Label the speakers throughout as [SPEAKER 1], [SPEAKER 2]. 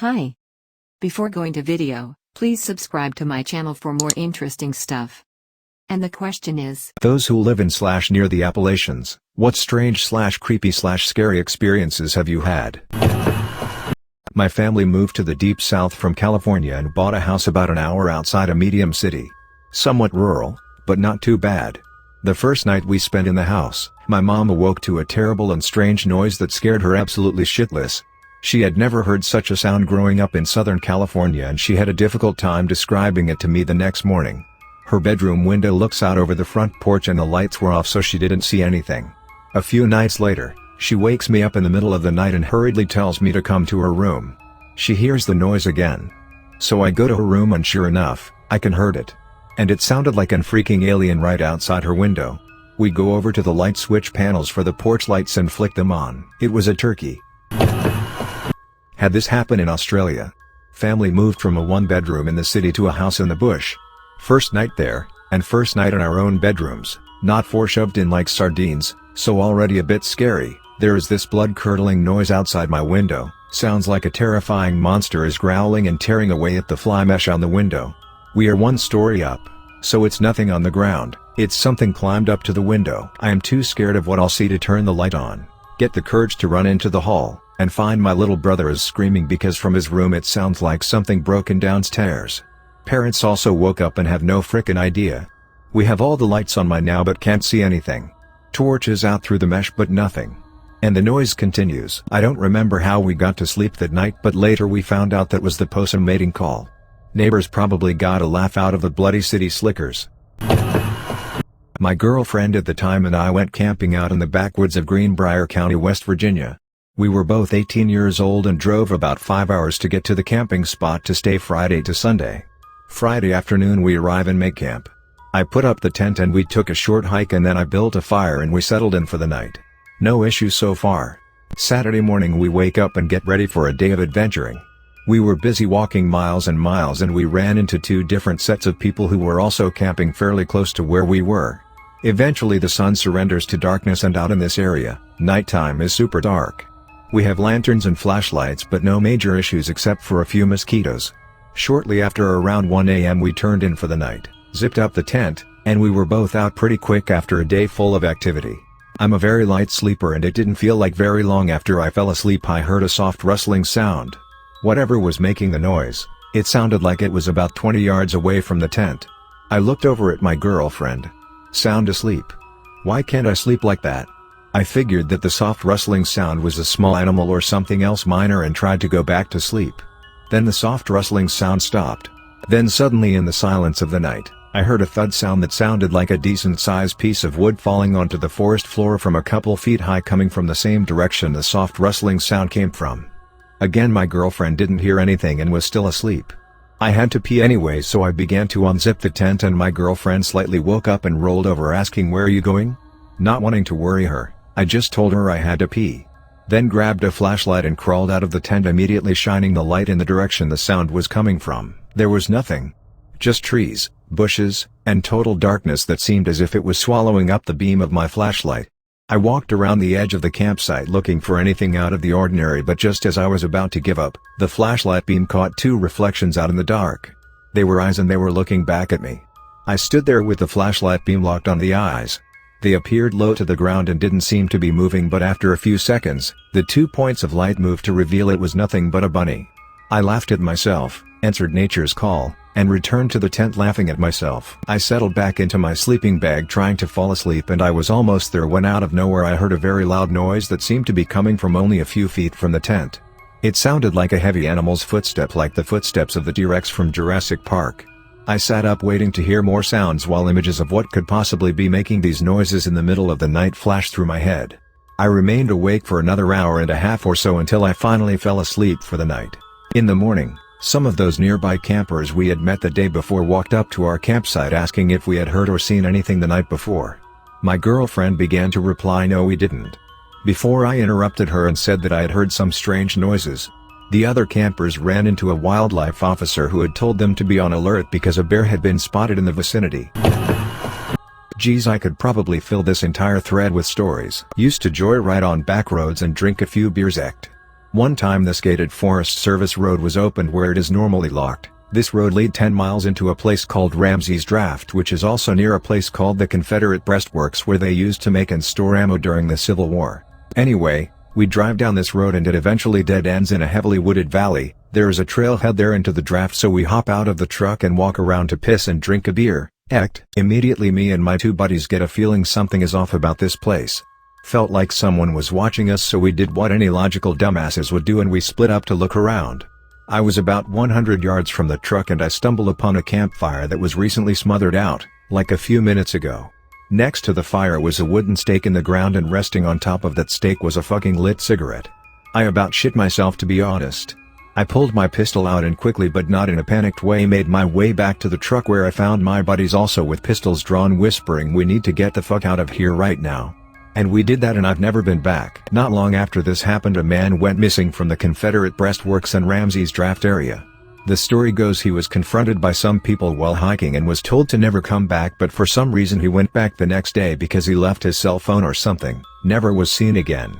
[SPEAKER 1] Hi. Before going to video, please subscribe to my channel for more interesting stuff. And the question is,
[SPEAKER 2] those who live in/near the Appalachians, what strange/creepy/scary experiences have you had? My family moved to the deep south from California and bought a house about an hour outside a medium city. Somewhat rural, but not too bad. The first night we spent in the house, my mom awoke to a terrible and strange noise that scared her absolutely shitless. She had never heard such a sound growing up in Southern California, and she had a difficult time describing it to me the next morning. Her bedroom window looks out over the front porch and the lights were off, so she didn't see anything. A few nights later, she wakes me up in the middle of the night and hurriedly tells me to come to her room. She hears the noise again. So I go to her room and sure enough, I can heard it. And it sounded like an freaking alien right outside her window. We go over to the light switch panels for the porch lights and flick them on. It was a turkey. Had this happen in Australia. Family moved from a one-bedroom in the city to a house in the bush. First night there, and first night in our own bedrooms, not four shoved in like sardines, so already a bit scary. There is this blood-curdling noise outside my window, sounds like a terrifying monster is growling and tearing away at the fly mesh on the window. We are one story up, so it's nothing on the ground, it's something climbed up to the window. I am too scared of what I'll see to turn the light on, get the courage to run into the hall, and find my little brother is screaming because from his room it sounds like something broken downstairs. Parents also woke up and have no frickin' idea. We have all the lights on now but can't see anything. Torches out through the mesh but nothing. And the noise continues. I don't remember how we got to sleep that night, but later we found out that was the possum mating call. Neighbors probably got a laugh out of the bloody city slickers. My girlfriend at the time and I went camping out in the backwoods of Greenbrier County, West Virginia. We were both 18 years old and drove about 5 hours to get to the camping spot to stay Friday to Sunday. Friday afternoon we arrive and make camp. I put up the tent and we took a short hike, and then I built a fire and we settled in for the night. No issues so far. Saturday morning we wake up and get ready for a day of adventuring. We were busy walking miles and miles and we ran into two different sets of people who were also camping fairly close to where we were. Eventually the sun surrenders to darkness, and out in this area, nighttime is super dark. We have lanterns and flashlights but no major issues except for a few mosquitoes. Shortly after around 1 a.m. we turned in for the night, zipped up the tent, and we were both out pretty quick after a day full of activity. I'm a very light sleeper and it didn't feel like very long after I fell asleep I heard a soft rustling sound. Whatever was making the noise, it sounded like it was about 20 yards away from the tent. I looked over at my girlfriend. Sound asleep. Why can't I sleep like that? I figured that the soft rustling sound was a small animal or something else minor and tried to go back to sleep. Then the soft rustling sound stopped. Then suddenly in the silence of the night, I heard a thud sound that sounded like a decent-sized piece of wood falling onto the forest floor from a couple feet high, coming from the same direction the soft rustling sound came from. Again my girlfriend didn't hear anything and was still asleep. I had to pee anyway, so I began to unzip the tent and my girlfriend slightly woke up and rolled over asking, "Where are you going?" Not wanting to worry her, I just told her I had to pee. Then grabbed a flashlight and crawled out of the tent, immediately shining the light in the direction the sound was coming from. There was nothing. Just trees, bushes, and total darkness that seemed as if it was swallowing up the beam of my flashlight. I walked around the edge of the campsite looking for anything out of the ordinary, but just as I was about to give up, the flashlight beam caught two reflections out in the dark. They were eyes and they were looking back at me. I stood there with the flashlight beam locked on the eyes. They appeared low to the ground and didn't seem to be moving, but after a few seconds, the 2 points of light moved to reveal it was nothing but a bunny. I laughed at myself, answered nature's call, and returned to the tent laughing at myself. I settled back into my sleeping bag trying to fall asleep, and I was almost there when out of nowhere I heard a very loud noise that seemed to be coming from only a few feet from the tent. It sounded like a heavy animal's footstep, like the footsteps of the T-Rex from Jurassic Park. I sat up waiting to hear more sounds while images of what could possibly be making these noises in the middle of the night flashed through my head. I remained awake for another hour and a half or so until I finally fell asleep for the night. In the morning, some of those nearby campers we had met the day before walked up to our campsite asking if we had heard or seen anything the night before. My girlfriend began to reply, "No, we didn't." Before I interrupted her and said that I had heard some strange noises. The other campers ran into a wildlife officer who had told them to be on alert because a bear had been spotted in the vicinity. Geez, I could probably fill this entire thread with stories. Used to joyride on back roads and drink a few beers. One time this gated Forest Service road was opened where it is normally locked. This road led 10 miles into a place called Ramsey's Draft, which is also near a place called the Confederate Breastworks where they used to make and store ammo during the Civil War. Anyway, we drive down this road and it eventually dead ends in a heavily wooded valley. There is a trailhead there into the draft, so we hop out of the truck and walk around to piss and drink a beer. Immediately me and my two buddies get a feeling something is off about this place. Felt like someone was watching us, so we did what any logical dumbasses would do and we split up to look around. I was about 100 yards from the truck and I stumbled upon a campfire that was recently smothered out, like a few minutes ago. Next to the fire was a wooden stake in the ground, and resting on top of that stake was a fucking lit cigarette. I about shit myself, to be honest. I pulled my pistol out and quickly, but not in a panicked way, made my way back to the truck where I found my buddies also with pistols drawn, whispering, "We need to get the fuck out of here right now." And we did that, and I've never been back. Not long after this happened, a man went missing from the Confederate Breastworks and Ramsey's Draft area. The story goes he was confronted by some people while hiking and was told to never come back, but for some reason he went back the next day because he left his cell phone or something. Never was seen again.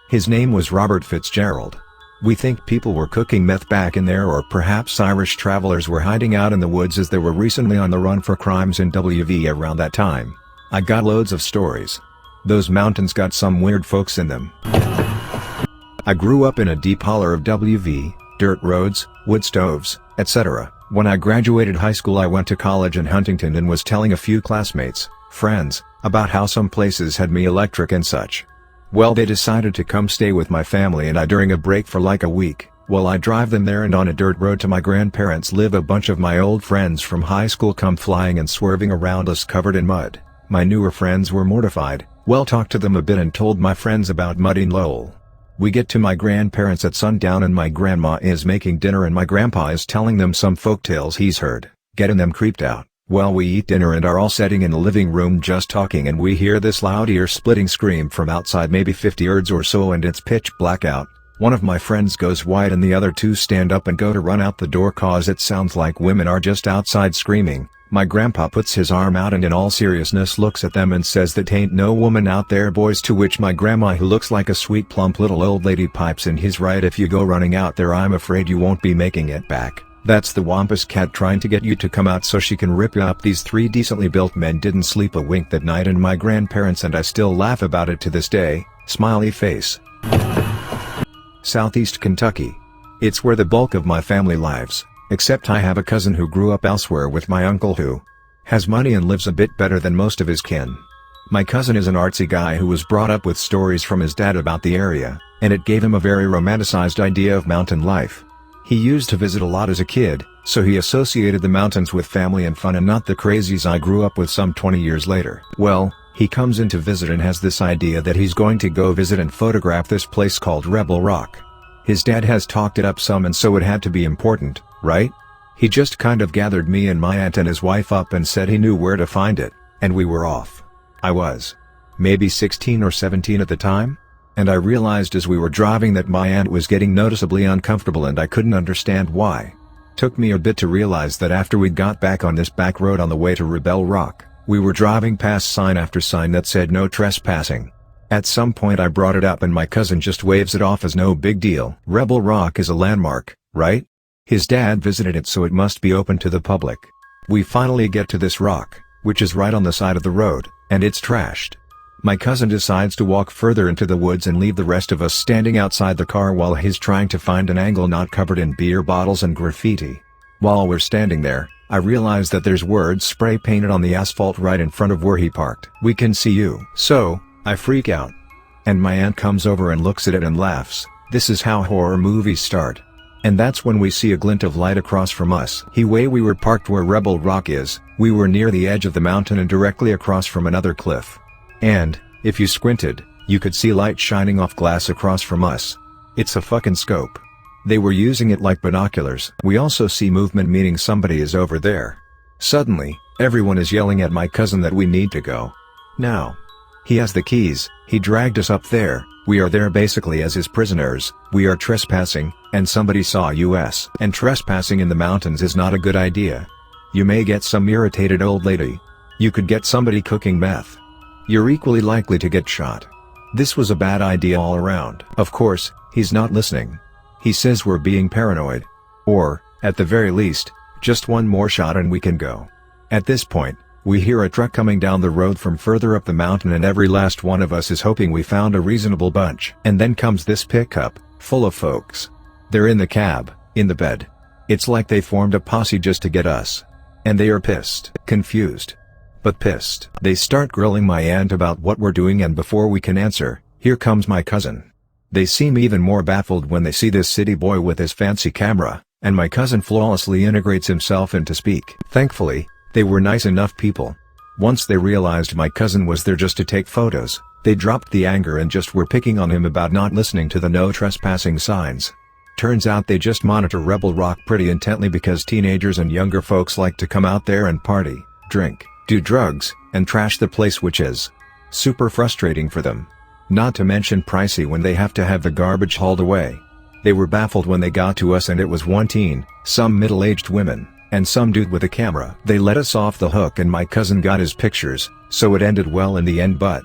[SPEAKER 2] His name was Robert Fitzgerald. We think people were cooking meth back in there, or perhaps Irish travelers were hiding out in the woods as they were recently on the run for crimes in WV around that time. I got loads of stories. Those mountains got some weird folks in them. I grew up in a deep holler of WV, dirt roads, wood stoves, etc. When I graduated high school, I went to college in Huntington and was telling a few classmates, friends, about how some places had me electric and such. Well, they decided to come stay with my family and I during a break for like a week. While I drive them there and on a dirt road to my grandparents live, a bunch of my old friends from high school come flying and swerving around us covered in mud. My newer friends were mortified. Well, talked to them a bit and told my friends about Muddy Lowell. We get to my grandparents at sundown and my grandma is making dinner and my grandpa is telling them some folktales he's heard, getting them creeped out. Well, we eat dinner and are all sitting in the living room just talking, and we hear this loud ear-splitting scream from outside, maybe 50 yards or so, and it's pitch black out. One of my friends goes white and the other two stand up and go to run out the door cause it sounds like women are just outside screaming. My grandpa puts his arm out and in all seriousness looks at them and says, "That ain't no woman out there, boys," to which my grandma, who looks like a sweet plump little old lady, pipes in, "He's right, if you go running out there I'm afraid you won't be making it back. That's the Wampus Cat trying to get you to come out so she can rip you up." These three decently built men didn't sleep a wink that night, and my grandparents and I still laugh about it to this day. Smiley face. Southeast Kentucky. It's where the bulk of my family lives. Except I have a cousin who grew up elsewhere with my uncle who has money and lives a bit better than most of his kin. My cousin is an artsy guy who was brought up with stories from his dad about the area, and it gave him a very romanticized idea of mountain life. He used to visit a lot as a kid, so he associated the mountains with family and fun and not the crazies I grew up with some 20 years later. Well, he comes in to visit and has this idea that he's going to go visit and photograph this place called Rebel Rock. His dad has talked it up some, and so it had to be important, right? He just kind of gathered me and my aunt and his wife up and said he knew where to find it, and we were off. I was maybe 16 or 17 at the time, and I realized as we were driving that my aunt was getting noticeably uncomfortable and I couldn't understand why. Took me a bit to realize that after we got back on this back road on the way to Rebel Rock, we were driving past sign after sign that said no trespassing. At some point I brought it up and my cousin just waves it off as no big deal. Rebel Rock is a landmark, right? His dad visited it, so it must be open to the public. We finally get to this rock, which is right on the side of the road, and it's trashed. My cousin decides to walk further into the woods and leave the rest of us standing outside the car while he's trying to find an angle not covered in beer bottles and graffiti. While we're standing there, I realize that there's words spray painted on the asphalt right in front of where he parked. "We can see you." So, I freak out. And my aunt comes over and looks at it and laughs. This is how horror movies start. And that's when we see a glint of light across from us. We were parked where Rebel Rock is. We were near the edge of the mountain and directly across from another cliff. And, if you squinted, you could see light shining off glass across from us. It's a fucking scope. They were using it like binoculars. We also see movement, meaning somebody is over there. Suddenly, everyone is yelling at my cousin that we need to go now. He has the keys. He dragged us up there. We are there basically as his prisoners. We are trespassing, and somebody saw us. And trespassing in the mountains is not a good idea. You may get some irritated old lady. You could get somebody cooking meth. You're equally likely to get shot. This was a bad idea all around. Of course, he's not listening. He says we're being paranoid. Or, at the very least, just one more shot and we can go. At this point, we hear a truck coming down the road from further up the mountain and every last one of us is hoping we found a reasonable bunch. And then comes this pickup, full of folks. They're in the cab, in the bed. It's like they formed a posse just to get us. And they are pissed. Confused. But pissed. They start grilling my aunt about what we're doing and before we can answer, here comes my cousin. They seem even more baffled when they see this city boy with his fancy camera, and my cousin flawlessly integrates himself in to speak. Thankfully, they were nice enough people. Once they realized my cousin was there just to take photos, they dropped the anger and just were picking on him about not listening to the no trespassing signs. Turns out they just monitor Rebel Rock pretty intently because teenagers and younger folks like to come out there and party, drink, do drugs, and trash the place, which is super frustrating for them. Not to mention pricey when they have to have the garbage hauled away. They were baffled when they got to us and it was one teen, some middle-aged women, and some dude with a camera. They let us off the hook and my cousin got his pictures, so it ended well in the end, but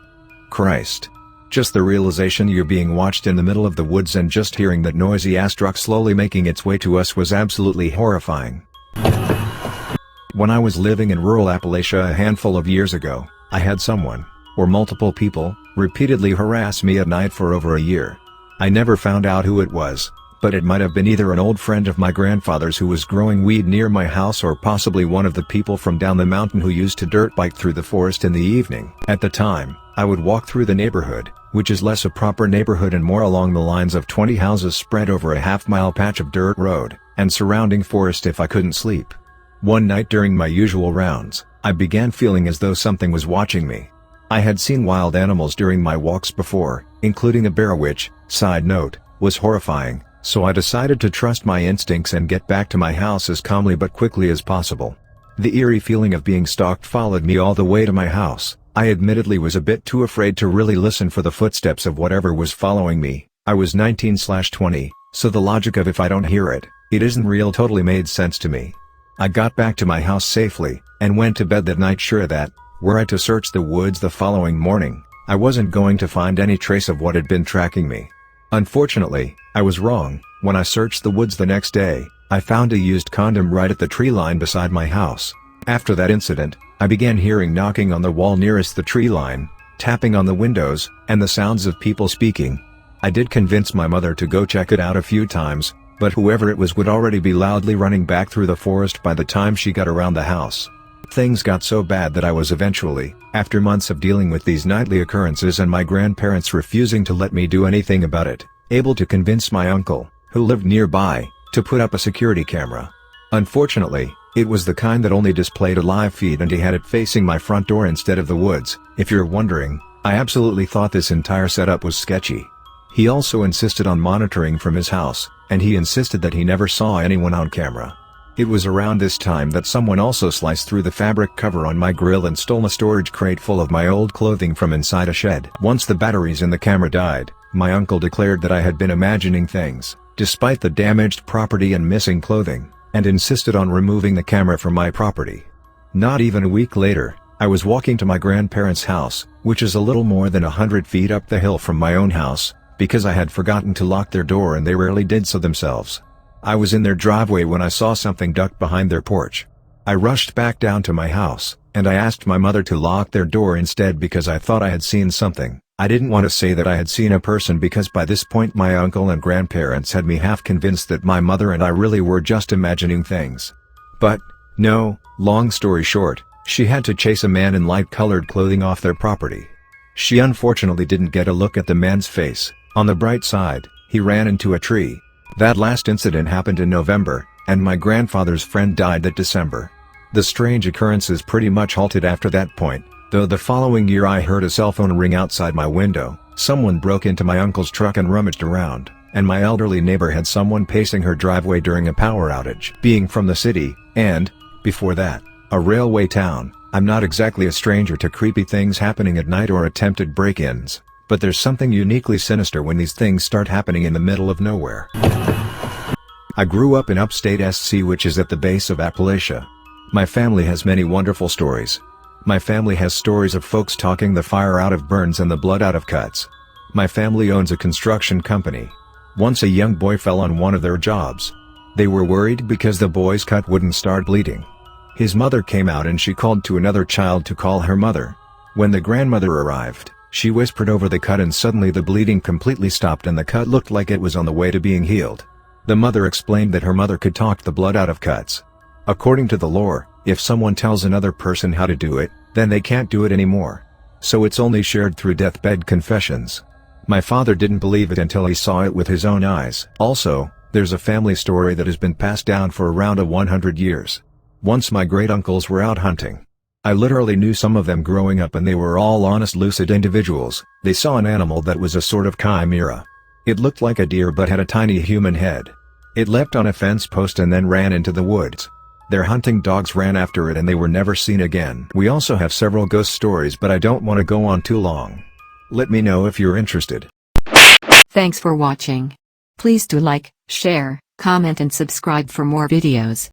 [SPEAKER 2] Christ. Just the realization you're being watched in the middle of the woods and just hearing that noisy ass truck slowly making its way to us was absolutely horrifying. When I was living in rural Appalachia a handful of years ago, I had someone, or multiple people, repeatedly harass me at night for over a year. I never found out who it was, but it might have been either an old friend of my grandfather's who was growing weed near my house or possibly one of the people from down the mountain who used to dirt bike through the forest in the evening. At the time, I would walk through the neighborhood, which is less a proper neighborhood and more along the lines of 20 houses spread over a half-mile patch of dirt road, and surrounding forest if I couldn't sleep. One night during my usual rounds, I began feeling as though something was watching me. I had seen wild animals during my walks before, including a bear, which, side note, was horrifying, so I decided to trust my instincts and get back to my house as calmly but quickly as possible. The eerie feeling of being stalked followed me all the way to my house. I admittedly was a bit too afraid to really listen for the footsteps of whatever was following me. I was 19/20, so the logic of if I don't hear it, it isn't real totally made sense to me. I got back to my house safely, and went to bed that night sure that, were I to search the woods the following morning, I wasn't going to find any trace of what had been tracking me. Unfortunately, I was wrong. When I searched the woods the next day, I found a used condom right at the tree line beside my house. After that incident, I began hearing knocking on the wall nearest the tree line, tapping on the windows, and the sounds of people speaking. I did convince my mother to go check it out a few times, but whoever it was would already be loudly running back through the forest by the time she got around the house. Things got so bad that I was eventually, after months of dealing with these nightly occurrences and my grandparents refusing to let me do anything about it, able to convince my uncle, who lived nearby, to put up a security camera. Unfortunately, it was the kind that only displayed a live feed and he had it facing my front door instead of the woods. If you're wondering, I absolutely thought this entire setup was sketchy. He also insisted on monitoring from his house, and he insisted that he never saw anyone on camera. It was around this time that someone also sliced through the fabric cover on my grill and stole a storage crate full of my old clothing from inside a shed. Once the batteries in the camera died, my uncle declared that I had been imagining things, despite the damaged property and missing clothing, and insisted on removing the camera from my property. Not even a week later, I was walking to my grandparents' house, which is a little more than 100 feet up the hill from my own house, because I had forgotten to lock their door and they rarely did so themselves. I was in their driveway when I saw something ducked behind their porch. I rushed back down to my house, and I asked my mother to lock their door instead because I thought I had seen something. I didn't want to say that I had seen a person because by this point my uncle and grandparents had me half convinced that my mother and I really were just imagining things. But, no, long story short, she had to chase a man in light-colored clothing off their property. She unfortunately didn't get a look at the man's face. On the bright side, he ran into a tree. That last incident happened in November, and my grandfather's friend died that December. The strange occurrences pretty much halted after that point, though the following year I heard a cell phone ring outside my window. Someone broke into my uncle's truck and rummaged around, and my elderly neighbor had someone pacing her driveway during a power outage. Being from the city, and, before that, a railway town, I'm not exactly a stranger to creepy things happening at night or attempted break-ins. But there's something uniquely sinister when these things start happening in the middle of nowhere. I grew up in upstate SC, which is at the base of Appalachia. My family has many wonderful stories. My family has stories of folks talking the fire out of burns and the blood out of cuts. My family owns a construction company. Once a young boy fell on one of their jobs. They were worried because the boy's cut wouldn't start bleeding. His mother came out and she called to another child to call her mother. When the grandmother arrived, she whispered over the cut and suddenly the bleeding completely stopped and the cut looked like it was on the way to being healed. The mother explained that her mother could talk the blood out of cuts. According to the lore, if someone tells another person how to do it, then they can't do it anymore. So it's only shared through deathbed confessions. My father didn't believe it until he saw it with his own eyes. Also, there's a family story that has been passed down for around 100 years. Once my great-uncles were out hunting. I literally knew some of them growing up and they were all honest lucid individuals. They saw an animal that was a sort of chimera. It looked like a deer but had a tiny human head. It leapt on a fence post and then ran into the woods. Their hunting dogs ran after it and they were never seen again. We also have several ghost stories but I don't want to go on too long. Let me know if you're interested.
[SPEAKER 1] Thanks for watching. Please do like, share, comment and subscribe for more videos.